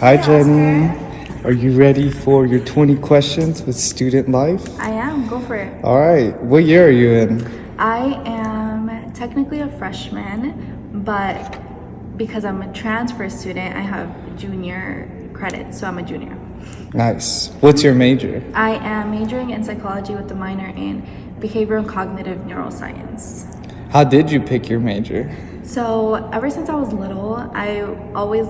Hi, Jenny. Are you ready for your 20 questions with student life? I am. Go for it. All right. What year are you in? I am technically a freshman, but because I'm a transfer student, I have junior credits, so I'm a junior. Nice. What's your major? I am majoring in psychology with a minor in behavioral and cognitive neuroscience. How did you pick your major? So ever since I was little, I always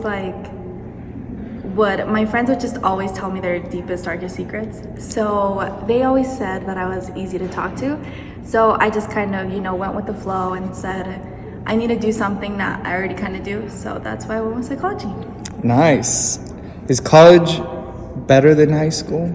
my friends would just always tell me their deepest, darkest secrets. So they always said that I was easy to talk to. So I just kind of, went with the flow and said, I need to do something that I already kind of do. So that's why I went with psychology. Nice. Is college better than high school?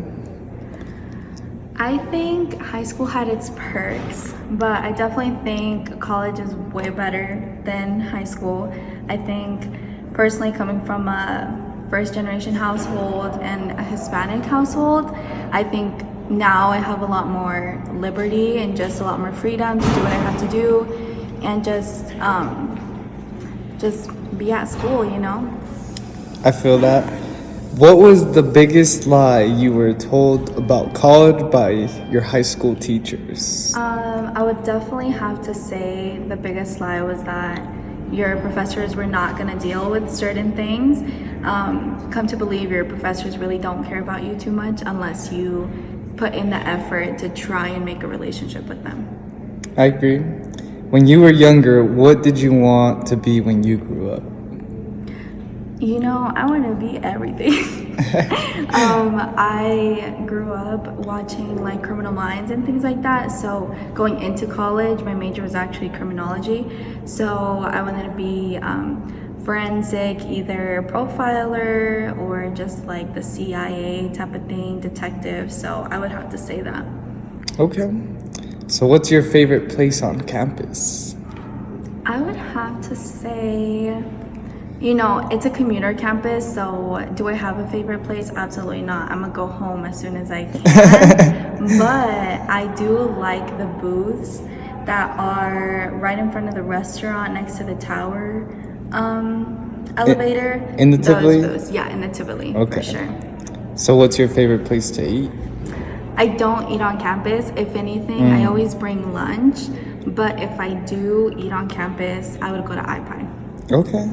I think high school had its perks, but I definitely think college is way better than high school. I think personally, coming from a first generation household and a Hispanic household, I think now I have a lot more liberty and just a lot more freedom to do what I have to do and just be at school, I feel that. What was the biggest lie you were told about college by your high school teachers? I would definitely have to say the biggest lie was that your professors were not going to deal with certain things. Come to believe your professors really don't care about you too much unless you put in the effort to try and make a relationship with them. I agree. When you were younger, what did you want to be when you grew up? I want to be everything. I grew up watching Criminal Minds and things like that. So going into college, my major was actually criminology. So I wanted to be forensic, either profiler or just like the CIA type of thing, detective. So I would have to say that. Okay. So what's your favorite place on campus? I would have to say, it's a commuter campus, so do I have a favorite place? Absolutely not. I'm gonna go home as soon as I can. But I do like the booths that are right in front of the restaurant next to the tower elevator. In the Tivoli? Those booths. Yeah, in the Tivoli, Okay. for sure. So what's your favorite place to eat? I don't eat on campus. If anything, I always bring lunch. But if I do eat on campus, I would go to iPie. Okay.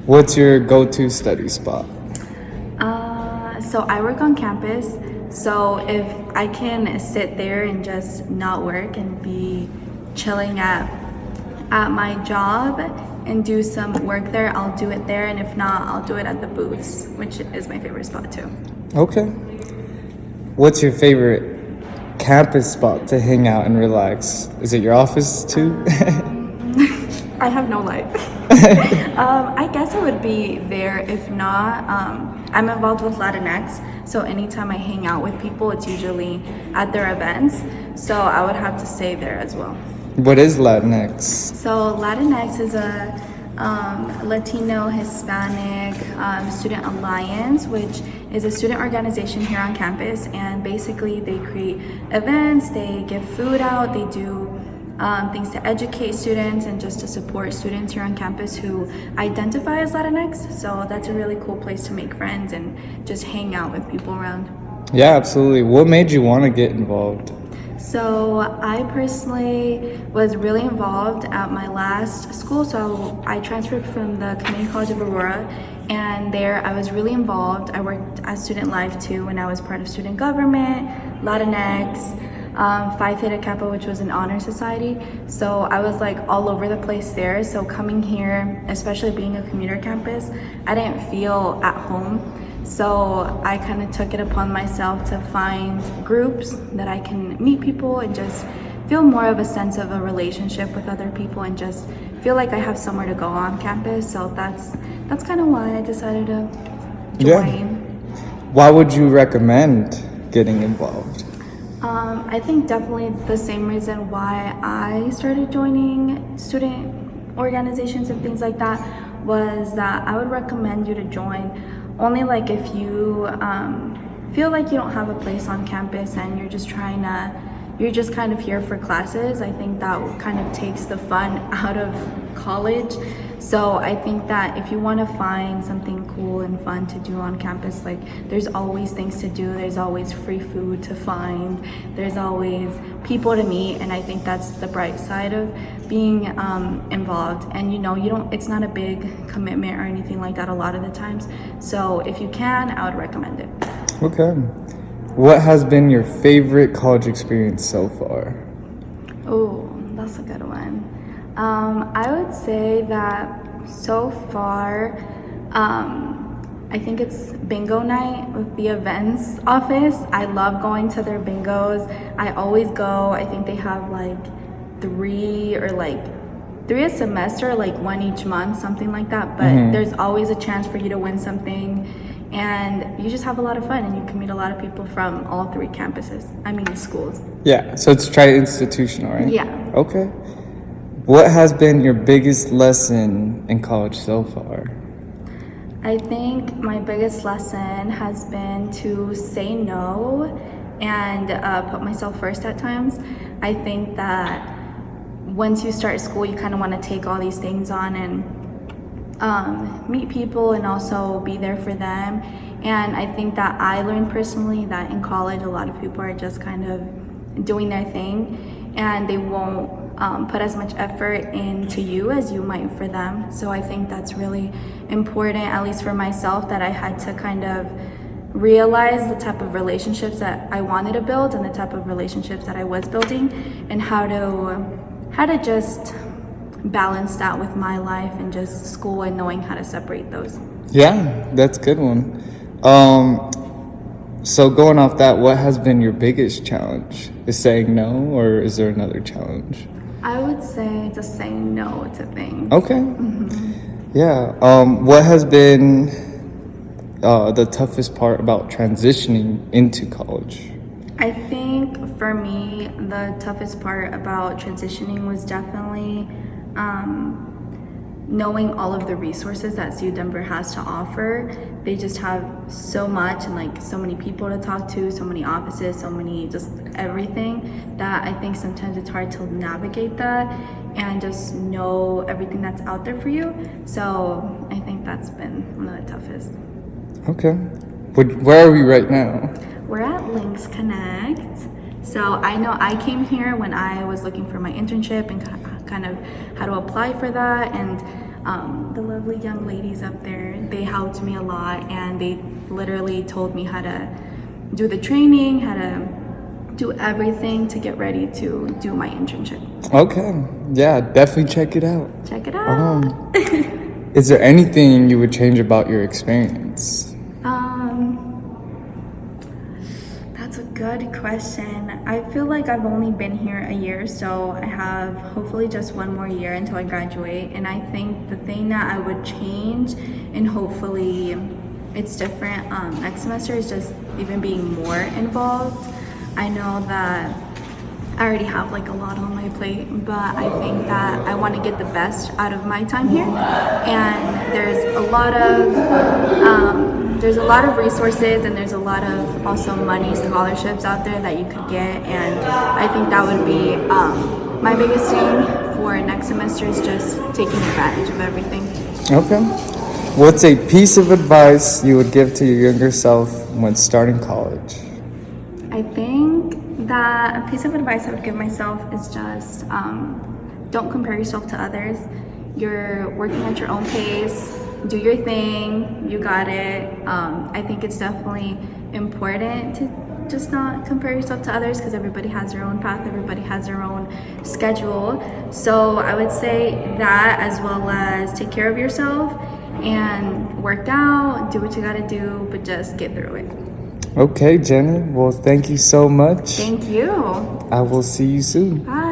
What's your go-to study spot? So I work on campus. So if I can sit there and just not work and be chilling at my job and do some work there, I'll do it there. And if not, I'll do it at the booths, which is my favorite spot too. Okay. What's your favorite campus spot to hang out and relax? Is it your office too? I have no life. I guess I would be there. If not, I'm involved with Latinx, so anytime I hang out with people, it's usually at their events. So I would have to say there as well. What is Latinx? So Latinx is a Latino Hispanic Student Alliance, which is a student organization here on campus, and basically they create events, they give food out, they do things to educate students and just to support students here on campus who identify as Latinx. So that's a really cool place to make friends and just hang out with people around. Yeah, absolutely. What made you want to get involved? So I personally was really involved at my last school. So I transferred from the Community College of Aurora, and there I was really involved. I worked at Student Life too, and I was part of student government, Latinx, Phi Theta Kappa, which was an honor society. So I was all over the place there. So coming here, especially being a commuter campus, I didn't feel at home. So I kind of took it upon myself to find groups that I can meet people and just feel more of a sense of a relationship with other people and just feel like I have somewhere to go on campus. So that's kind of why I decided to join. Yeah. Why would you recommend getting involved? I think definitely the same reason why I started joining student organizations and things like that was that I would recommend you to join only if you feel like you don't have a place on campus and you're just trying to you're just kind of here for classes, I think that kind of takes the fun out of college. So I think that if you want to find something cool and fun to do on campus, like there's always things to do, there's always free food to find, there's always people to meet, and I think that's the bright side of being involved. And it's not a big commitment or anything like that a lot of the times. So if you can, I would recommend it. Okay. What has been your favorite college experience so far? Oh, that's a good one. I would say that so far, I think it's bingo night with the events office. I love going to their bingos. I always go. I think they have like three a semester, like one each month, something like that. But there's always a chance for you to win something. And you just have a lot of fun, and you can meet a lot of people from all three campuses. I mean, schools. Yeah, so it's tri-institutional, right? Yeah. Okay. What has been your biggest lesson in college so far? I think my biggest lesson has been to say no and put myself first at times. I think that once you start school, you kind of want to take all these things on and meet people and also be there for them. And I think that I learned personally that in college, a lot of people are just kind of doing their thing, and they won't put as much effort into you as you might for them. So I think that's really important, at least for myself, that I had to kind of realize the type of relationships that I wanted to build and the type of relationships that I was building, and how to just balance that with my life and just school, and knowing how to separate those. Yeah, that's a good one. So going off that, what has been your biggest challenge? Is saying no, or is there another challenge? I would say just saying no to things. Okay. Yeah. What has been the toughest part about transitioning into college? I think for me, the toughest part about transitioning was definitely knowing all of the resources that CU Denver has to offer. They just have so much, and like so many people to talk to, so many offices, so many, just everything, that I think sometimes it's hard to navigate that and just know everything that's out there for you. So I think that's been one of the toughest. Okay. Where are we right now? We're at Links Connect. So I know I came here when I was looking for my internship and kind of how to apply for that, and the lovely young ladies up there, they helped me a lot, and they literally told me how to do the training, how to do everything to get ready to do my internship. Okay. Yeah, definitely check it out. Check it out. Is there anything you would change about your experience? That's a good question. I feel like I've only been here a year, so I have hopefully just one more year until I graduate. And I think the thing that I would change, and hopefully it's different next semester, is just even being more involved. I know that I already have like a lot on my plate, but I think that I want to get the best out of my time here. And there's a lot of resources, and there's a lot of also money, scholarships out there that you could get. And I think that would be my biggest thing for next semester, is just taking advantage of everything. Okay. What's a piece of advice you would give to your younger self when starting college? I think that a piece of advice I would give myself is just don't compare yourself to others. You're working at your own pace. Do your thing. You got it. I think it's definitely important to just not compare yourself to others, because everybody has their own path. Everybody has their own schedule. So I would say that, as well as take care of yourself and work out, do what you gotta do, but just get through it. Okay, Jenna. Well, thank you so much. Thank you. I will see you soon. Bye.